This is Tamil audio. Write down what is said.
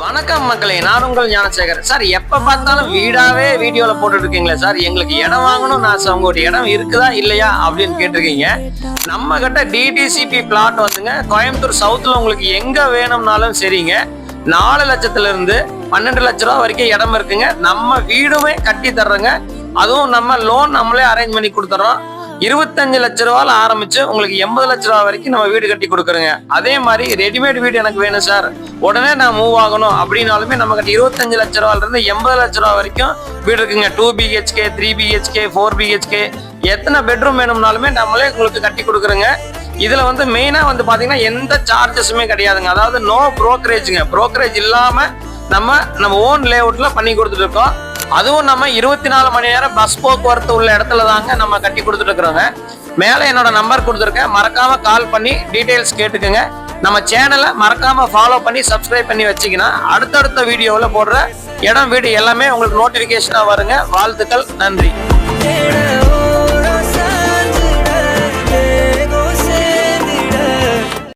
வணக்கம் மக்களே, நான் உங்கள் ஞானசேகர். சார் எப்ப பார்த்தாலும் வீடாவே வீடியோல போட்டுட்டு இருக்கீங்களே சார், எங்களுக்கு இடம் வாங்கணும் நான் உங்களோட இடம் இருக்குதா இல்லையா அப்படின்னு கேட்டிருக்கீங்க. நம்ம கிட்ட டிடிசிபி பிளாட் வந்துங்க கோயம்புத்தூர் சவுத்துல உங்களுக்கு எங்க வேணும்னாலும் சரிங்க, 4 லட்சத்துல இருந்து 12 லட்ச ரூபா வரைக்கும் இடம் இருக்குங்க. நம்ம வீடுமே கட்டி தர்றோங்க. அதுவும் நம்ம லோன் நம்மளே அரேஞ்ச் பண்ணி கொடுத்துறோம். 25 லட்ச ரூபால ஆரம்பிச்சு உங்களுக்கு 80 லட்ச ரூபா வரைக்கும் நம்ம வீடு கட்டி கொடுக்குறோங்க. அதே மாதிரி ரெடிமேட் வீடு எனக்கு வேணும் சார், உடனே நான் மூவ் ஆகணும் அப்படின்னாலுமே நம்ம கிட்ட 25 லட்ச ரூபால இருந்து 80 லட்ச ரூபா வரைக்கும் வீடு இருக்குங்க. 2 BHK 3 BHK 4 BHK எத்தனை பெட்ரூம் வேணும்னாலுமே நம்மளே உங்களுக்கு கட்டி கொடுக்குறோங்க. இதுல வந்து மெயினா வந்து பாத்தீங்கன்னா எந்த சார்ஜஸுமே கிடையாதுங்க. அதாவது நோ புரோக்கரேஜுங்க. புரோக்கரேஜ் இல்லாம நம்ம ஓன் லேஅவுட்ல பண்ணி கொடுத்துட்டு இருக்கோம். அதுவும் நம்ம 24 மணி நேரம் பஸ் போக்குவரத்து உள்ள இடத்துல தாங்க நம்ம கட்டி கொடுத்துட்டு இருக்கிறோங்க. மேலே என்னோட நம்பர் கொடுத்துருக்கேன், மறக்காம கால் பண்ணி டீடைல்ஸ் கேட்டுக்குங்க. நம்ம சேனலை மறக்காம ஃபாலோ பண்ணி சப்ஸ்கிரைப் பண்ணி வச்சிங்கன்னா அடுத்தடுத்த வீடியோவில் போடுற இடம் வீடு எல்லாமே உங்களுக்கு நோட்டிஃபிகேஷனாக வருங்க. வாழ்த்துக்கள், நன்றி.